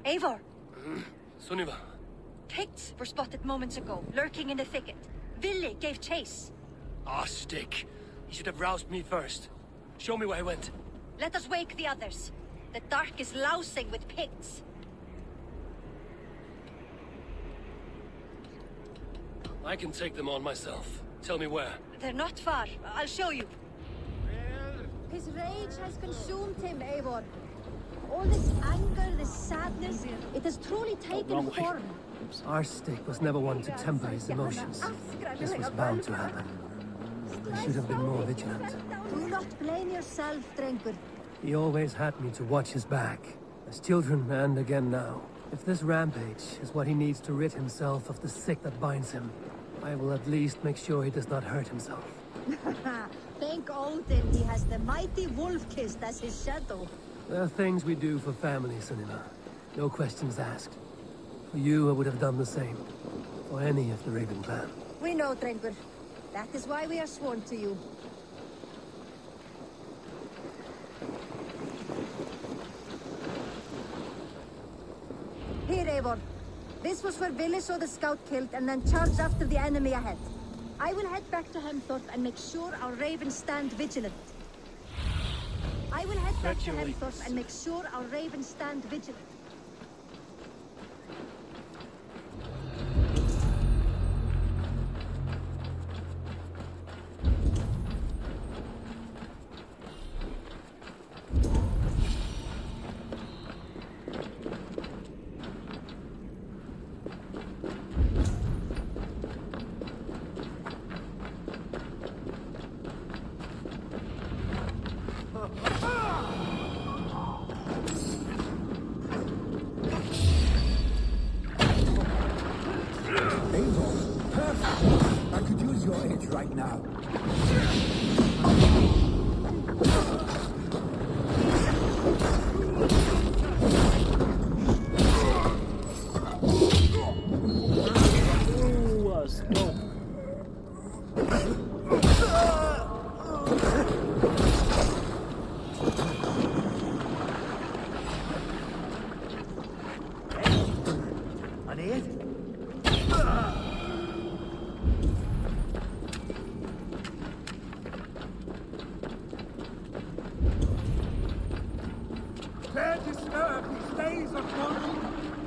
Eivor! Sunniva. Picts were spotted moments ago, lurking in the thicket. Ville gave chase. Ah, stick. He should have roused me first. Show me where he went. Let us wake the others. The dark is lousing with Picts. I can take them on myself. Tell me where. They're not far. I'll show you. His rage has consumed him, Eivor. All this anger, this sadness, it has truly taken form. Our stick was never one to temper his emotions. This was bound to happen. I should have been more vigilant. Do not blame yourself, Drengur. He always had me to watch his back. As children and again now. If this rampage is what he needs to rid himself of the sick that binds him, I will at least make sure he does not hurt himself. Thank Odin he has the mighty Wolf-Kissed as his shadow. There are things we do for family, Sunniva. No questions asked. For you, I would have done the same. For any of the Raven clan. We know, Drengur. That is why we are sworn to you. Here, Eivor. This was where Ville saw the scout killed and then charged after the enemy ahead. I will head back to Hemthorpe and make sure our ravens stand vigilant.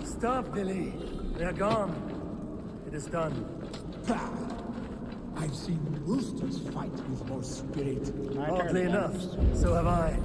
Stop, Billy. They're gone. It is done. I've seen roosters fight with more spirit. Oddly enough, so have I.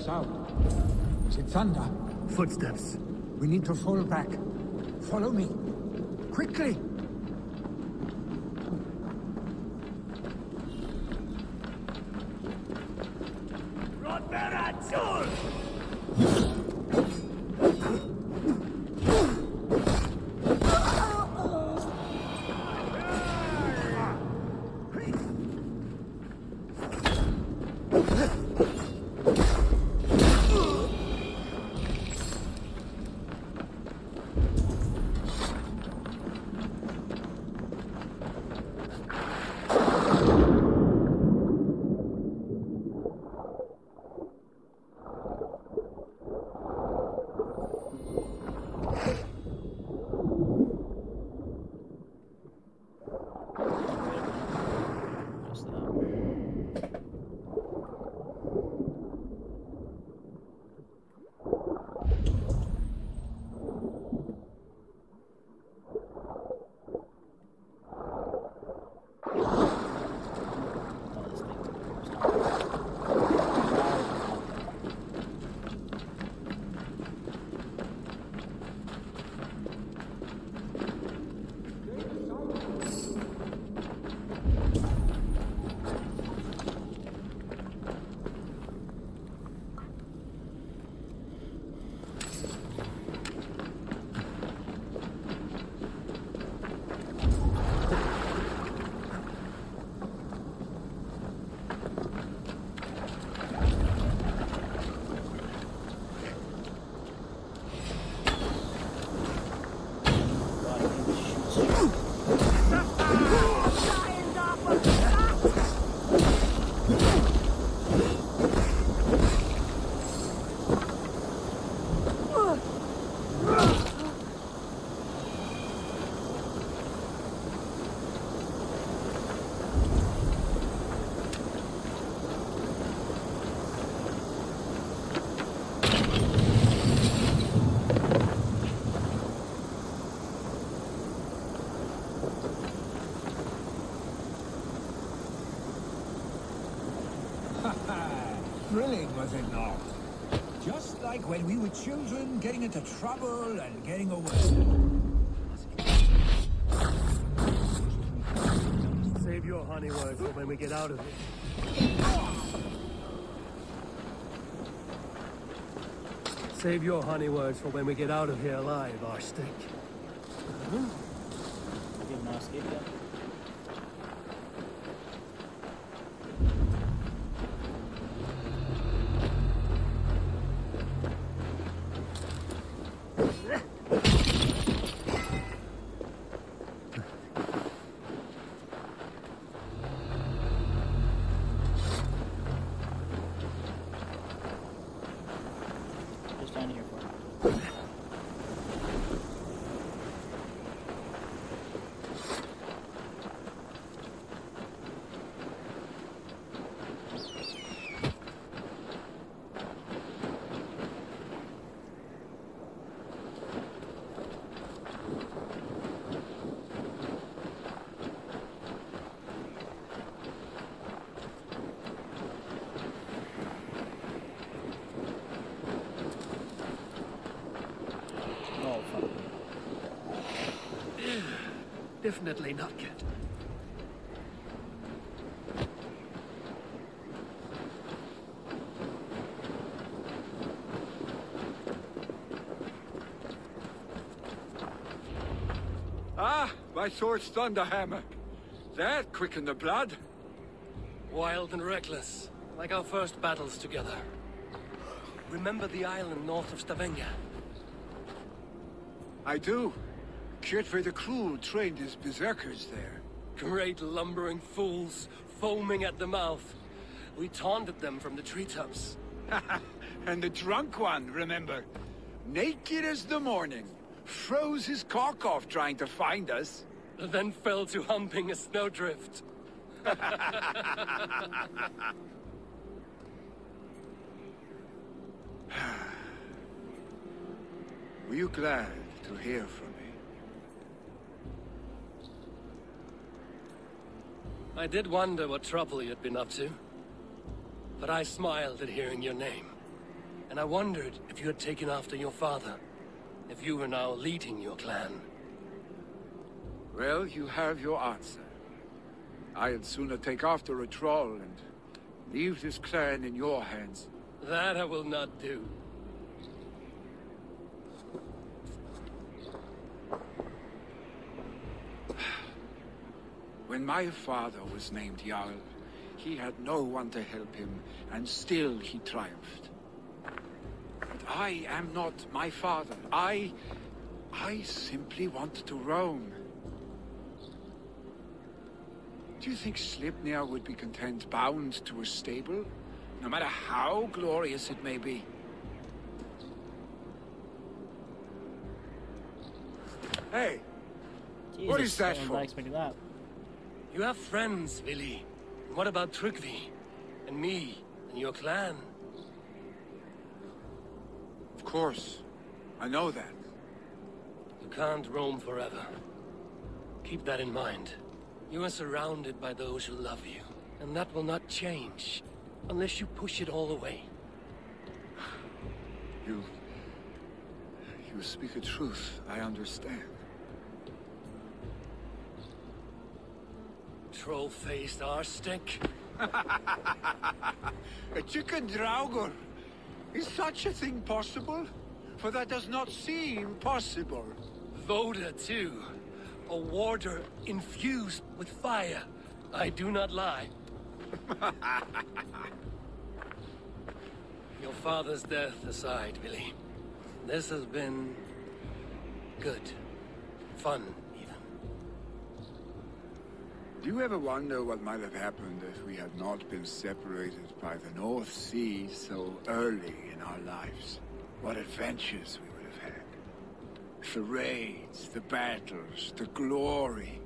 Sound. Is it thunder? Footsteps. We need to fall back. Follow me. Quickly! Thrilling, was it not? Just like when we were children, getting into trouble and getting away. Save your honey words for when we get out of here. Save your honey words for when we get out of here alive, Arstick. Did not escape yet. Definitely not good. Ah, my sword's thunderhammer. That quickened the blood. Wild and reckless, like our first battles together. Remember the island north of Stavanger? I do. Kjotve the Cruel trained his berserkers there. Great lumbering fools, foaming at the mouth. We taunted them from the treetops. And the drunk one, remember? Naked as the morning. Froze his cock off trying to find us. Then fell to humping a snowdrift. Were you glad to hear from me? I did wonder what trouble you'd been up to. But I smiled at hearing your name. And I wondered if you had taken after your father. if you were now leading your clan. Well, you have your answer. I'd sooner take after a troll and leave this clan in your hands. That I will not do. When my father was named Jarl, he had no one to help him, and still he triumphed. But I am not my father. I simply want to roam. Do you think Sleipnir would be content bound to a stable, no matter how glorious it may be? Hey! Jesus, What is that I was for? not expecting that. You have friends, Vili. And what about Tryggvi? And me? And your clan? Of course. I know that. You can't roam forever. Keep that in mind. You are surrounded by those who love you. And that will not change. Unless you push it all away. You speak the truth. I understand. Troll-faced arstick. A chicken draugur. Is such a thing possible? For that does not seem possible. Voda, too. A warder infused with fire. I do not lie. Your father's death aside, Vili. This has been... good. Fun, even. Do you ever wonder what might have happened if we had not been separated by the North Sea so early in our lives? What adventures we would have had. The raids, the battles, the glory.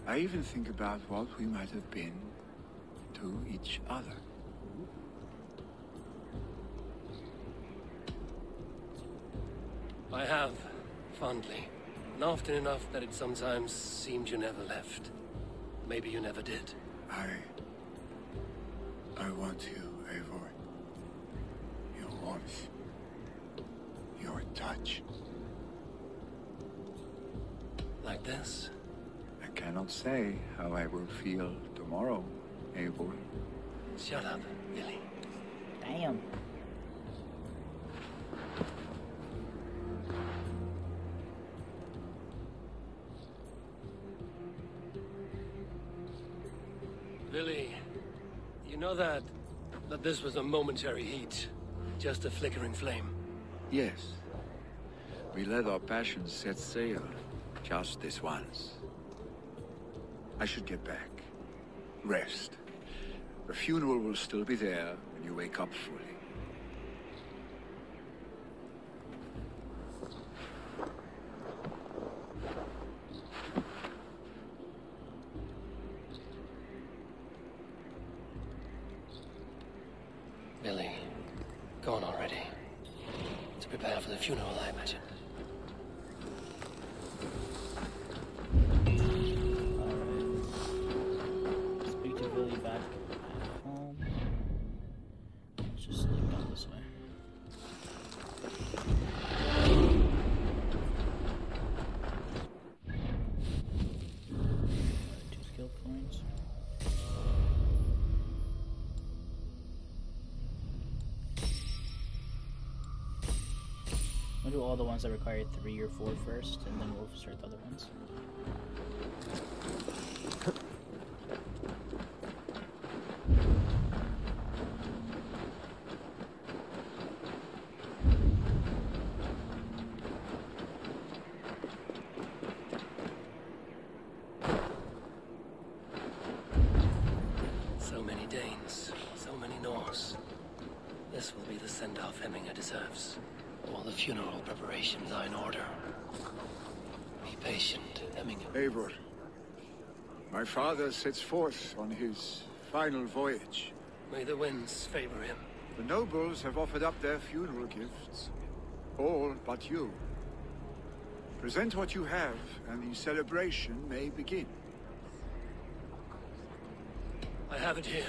I even think about what we might have been to each other. I have, fondly. And often enough that it sometimes seemed you never left. Maybe you never did. I want you, Eivor. Your warmth. Your touch. Like this? I cannot say how I will feel tomorrow, Eivor. Shut up, Vili. Damn. Vili, you know that this was a momentary heat. Just a flickering flame. Yes. We let our passions set sail. Just this once. I should get back. Rest. The funeral will still be there when you wake up fully. Vili, gone already. To prepare for the funeral, I imagine. Alright. Speak to Billy back at home. Let's just sneak down this way. Alright, 2 skill points. We'll do all the ones that require 3 or 4 first, and then we'll start the other ones. So many Danes, so many Norse. This will be the send-off Hemminger deserves. All the funeral preparations are in order. Be patient, Hemminger. Eivor. My father sets forth on his final voyage. May the winds favor him. The nobles have offered up their funeral gifts. All but you. Present what you have, and the celebration may begin. I have it here.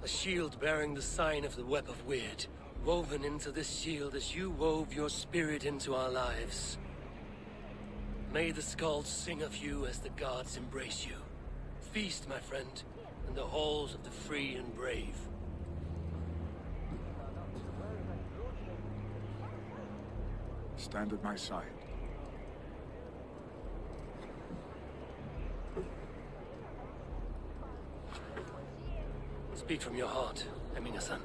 A shield bearing the sign of the Web of Weird, woven into this shield as you wove your spirit into our lives. May the skalds sing of you as the gods embrace you. Feast, my friend, in the halls of the free and brave. Stand at my side. Speak from your heart, Eminasan.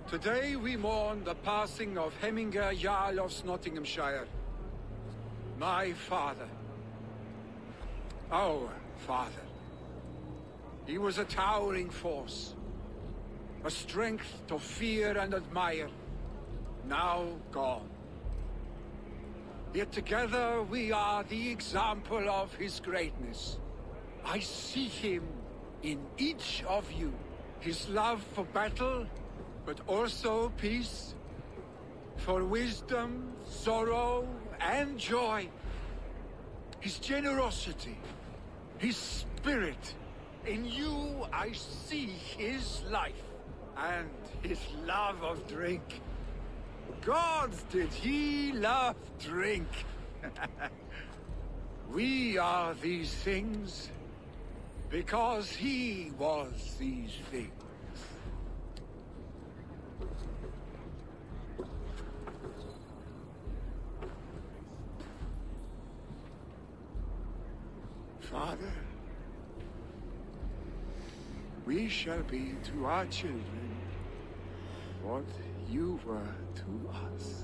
Today we mourn the passing of Hemminger Jarl of Nottinghamshire. My father. Our father. He was a towering force. A strength to fear and admire. Now gone. Yet together we are the example of his greatness. I see him in each of you. His love for battle, but also peace. For wisdom, sorrow, and joy. His generosity. His spirit. In you I see his life. And his love of drink. Gods, did he love drink! We are these things because he was these things. Father, we shall be to our children what you were to us.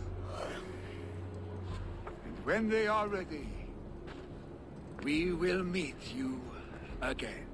And when they are ready, we will meet you again.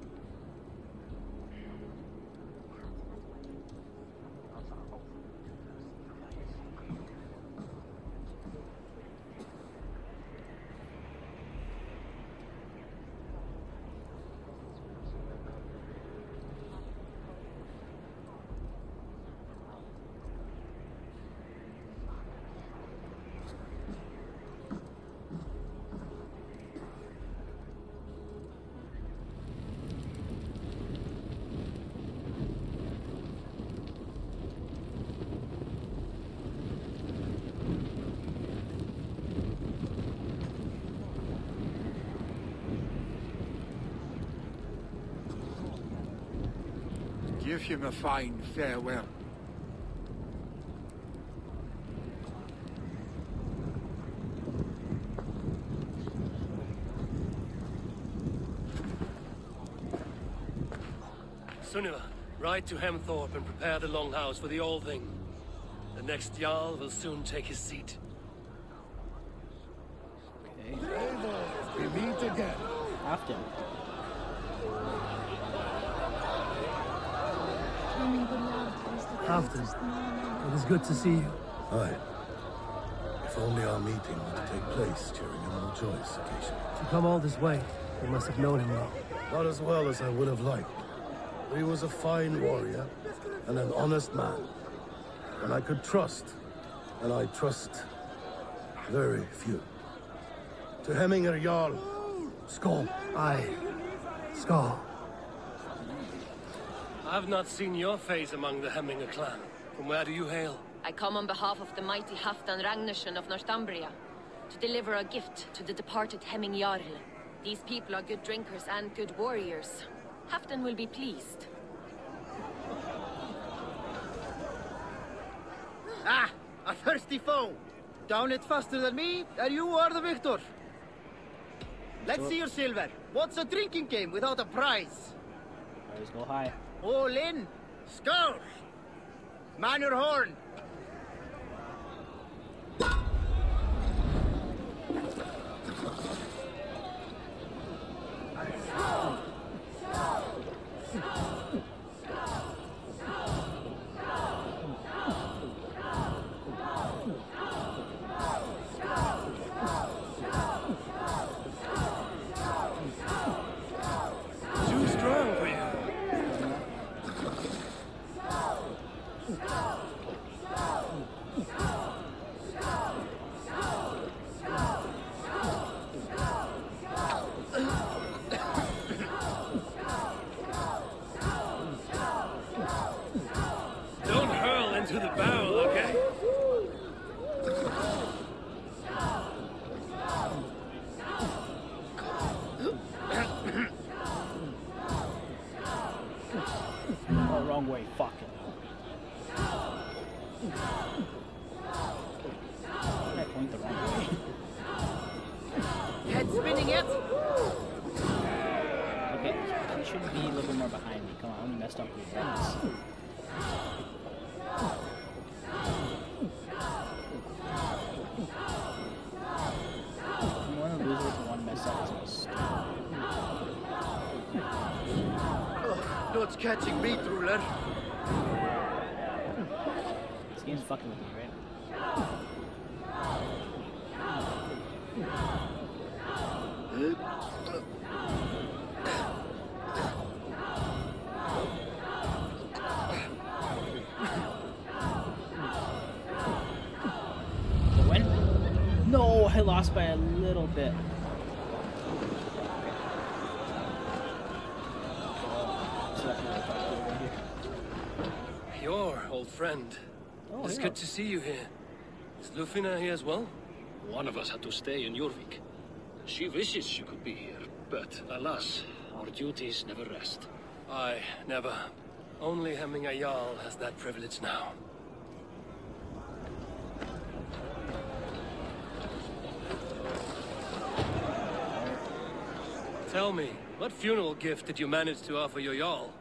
Give him a fine farewell. Sunniva, ride to Hemthorpe and prepare the Longhouse for the All-Thing. The next Jarl will soon take his seat. Okay. Eivor, we meet again. After. Afton, it is good to see you. Aye. If only our meeting were to take place during an old Joyce occasion. To come all this way, you must have known him well. Not as well as I would have liked. But he was a fine warrior and an honest man. And I could trust. And I trust very few. To Hemminger Jarl, Skål. Aye. Skål. I've not seen your face among the Hemminger clan. From where do you hail? I come on behalf of the mighty Halfdan Ragnarsson of Northumbria to deliver a gift to the departed Hemming Jarl. These people are good drinkers and good warriors. Halfdan will be pleased. Ah! A thirsty foe! Down it faster than me, and you are the victor! Let's see your silver. What's a drinking game without a prize? Always go high. All in! Skål! Man your horn! Too strong for you. wrong way. Fuck it. I point the wrong way. Head spinning yet? Okay, you should be a little bit more behind me. Come on, I only messed up with once. I'm one of the losers with one mess up. Not catching me, ruler. This game's fucking with me, right? Win? No, I lost by a little bit. Your old friend. Oh, It's yeah. good to see you here. Is Lufina here as well? One of us had to stay in Jorvik. She wishes she could be here, but alas, our duties never rest. I never. Only Hemming a Jarl has that privilege now. Tell me, what funeral gift did you manage to offer your Jarl?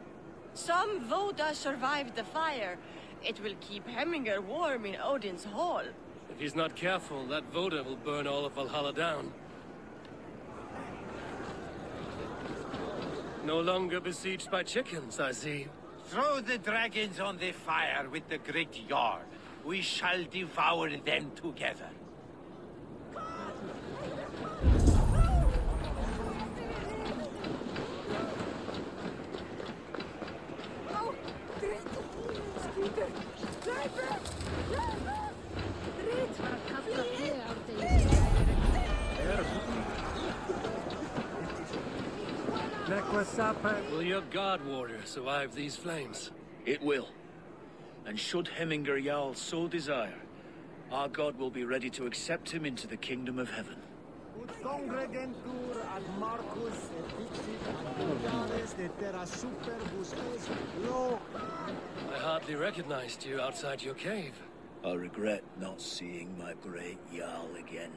Some Voda survived the fire. It will keep Hemminger warm in Odin's hall. If he's not careful, that Voda will burn all of Valhalla down. No longer besieged by chickens, I see. Throw the dragons on the fire with the great Jarl. We shall devour them together. Will your guard warrior survive these flames? It will. And should Hemminger Jarl so desire, our god will be ready to accept him into the kingdom of heaven. I hardly recognized you outside your cave. I regret not seeing my great Jarl again.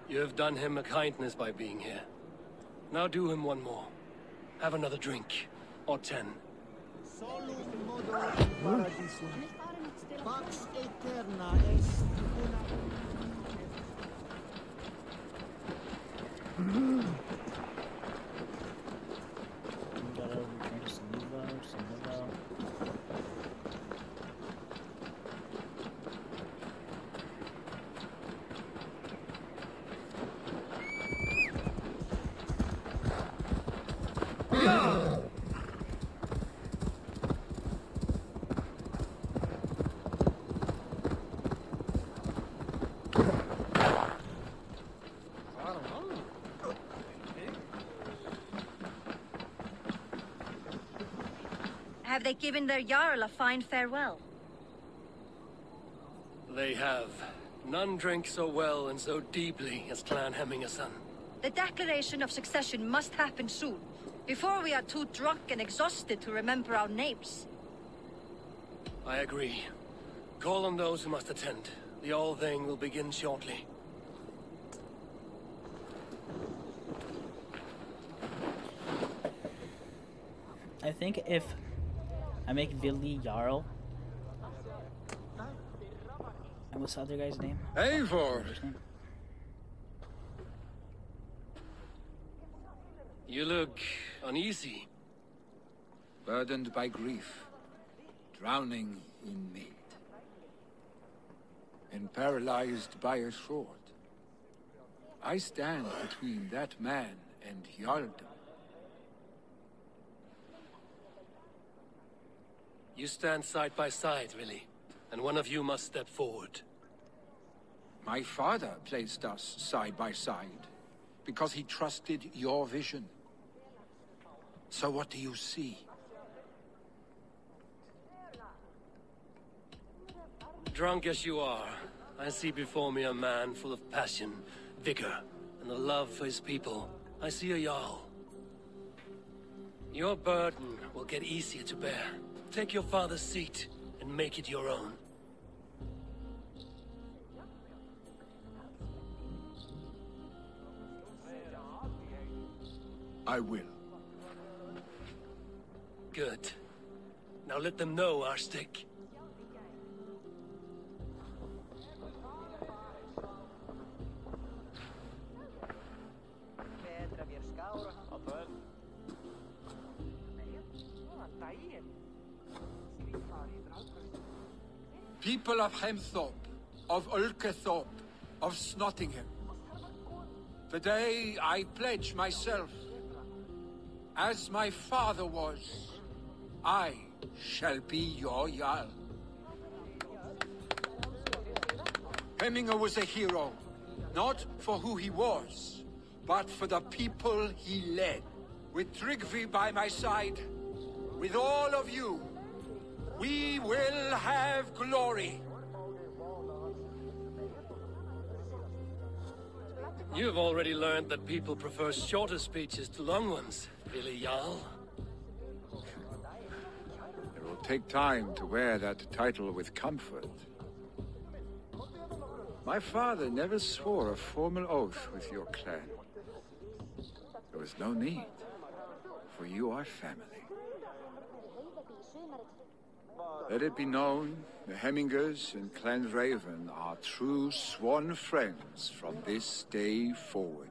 You have done him a kindness by being here. Now do him one more. Have another drink. Or 10. Pax eterna est Gotta return to Sanuva. Have they given their Jarl a fine farewell? They have. None drink so well and so deeply as Clan Hemmingerson. The declaration of succession must happen soon, before we are too drunk and exhausted to remember our names. I agree. Call on those who must attend. The All-Thing will begin shortly. I think if I make Vili Jarl. And what's the other guy's name? Eivor! You look uneasy. Burdened by grief, drowning in mead, and paralyzed by a sword. I stand between that man and Jarldom. You stand side by side, really, and one of you must step forward. My father placed us side by side, because he trusted your vision. So what do you see? Drunk as you are, I see before me a man full of passion, vigor, and a love for his people. I see a Jarl. Your burden will get easier to bear. take your father's seat and make it your own. I will. Good. Now let them know our stick. People of Hemthorpe, of Ulkethorpe, of Snottingham. Today I pledge myself. As my father was, I shall be your Jarl. Hemminger was a hero, not for who he was, but for the people he led. With Tryggvi by my side, with all of you, we will have glory. You've already learned that people prefer shorter speeches to long ones, really, Jarl? It will take time to wear that title with comfort. My father never swore a formal oath with your clan. There was no need, for you are family. Let it be known, the Hemmingers and Clan Raven are true sworn friends from this day forward.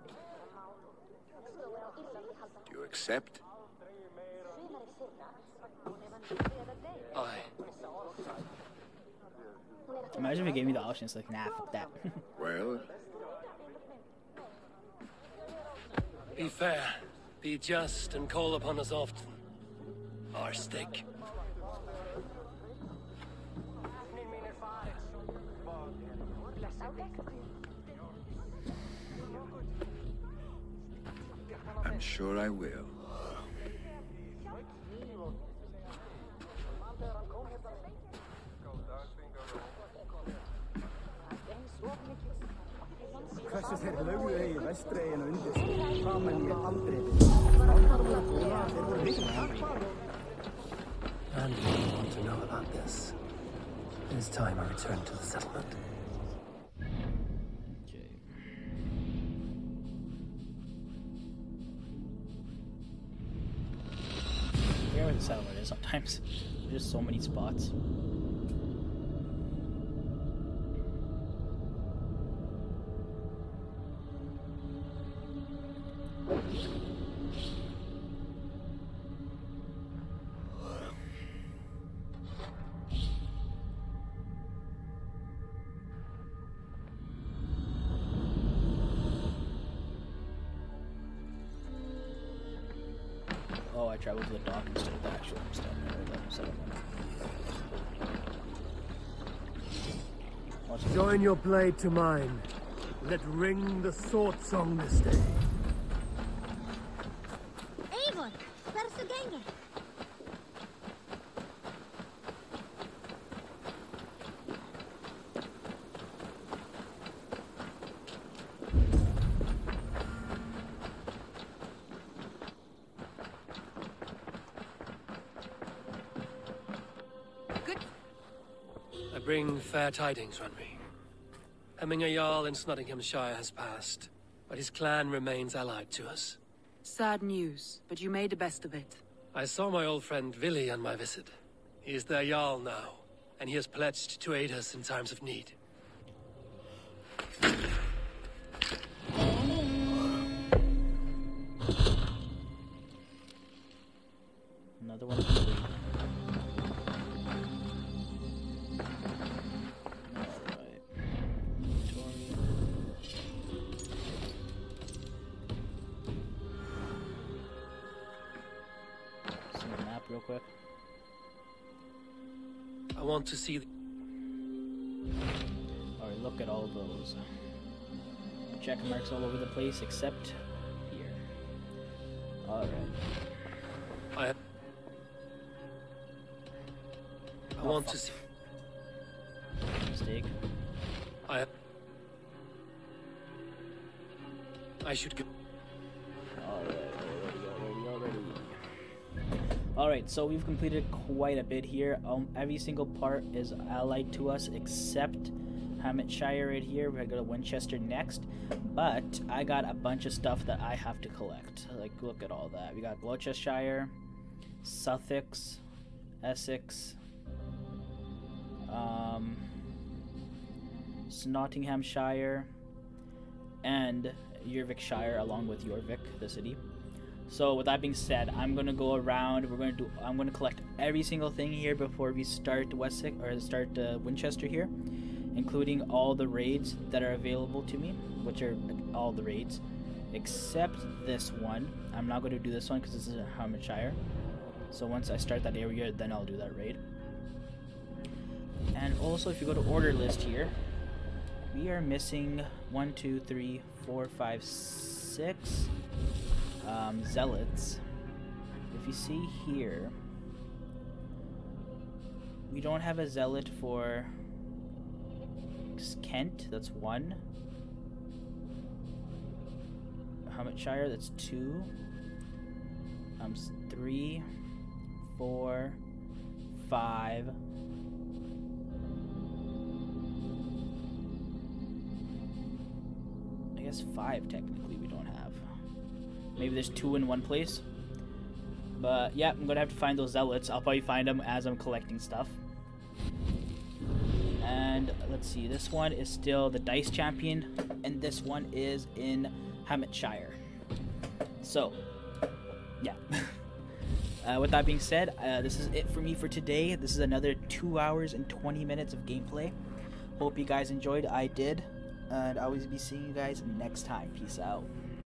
Do you accept? Aye. Imagine if it gave me the option, it's like, nah, fuck that. Well... Be fair, be just, and call upon us often. Our stick. I'm sure I will. And we want to know about this. It is time I return to the settlement. Okay. I forget where the settlement is sometimes. There's just so many spots. Oh, I traveled to the dock instead of the actual settlement. Join your blade to mine. Let ring the sword song this day. Eivor, where's the ganger? I bring fair tidings, Runry. Hemminger Jarl in Snottinghamshire has passed, but his clan remains allied to us. Sad news, but you made the best of it. I saw my old friend Vili on my visit. He is their Jarl now, and he has pledged to aid us in times of need. Another one complete. Alright. See the map real quick. I want to see the... Alright, look at all those. Check marks all over the place except here. Alright. I want to see... Mistake. I should go... Alright, already. Alright, so we've completed quite a bit here. Every single part is allied to us except Hampshire right here. We're gonna go to Winchester next. But I got a bunch of stuff that I have to collect. Like, look at all that. We got Gloucestershire, Sussex, Essex, Nottinghamshire, and Yorkshire, along with Jorvik, the city. So with that being said, I'm gonna go around. I'm gonna collect every single thing here before we start Wessex or start Winchester here, including all the raids that are available to me, which are all the raids except this one. I'm not going to do this one because this is Hampshire. So once I start that area, then I'll do that raid. And also, if you go to order list here, we are missing 1, 2, 3, 4, 5, 6 zealots. If you see here, we don't have a zealot for Kent, that's 1. Hampshire, that's 2. 3, 4, 5. I guess 5 technically we don't have. Maybe there's 2 in one place. But yeah, I'm gonna have to find those zealots. I'll probably find them as I'm collecting stuff. And let's see, this one is still the Dice Champion, and this one is in Hampshire. So, yeah. With that being said, this is it for me for today. This is another 2 hours and 20 minutes of gameplay. Hope you guys enjoyed. I did. And I'll always be seeing you guys next time. Peace out.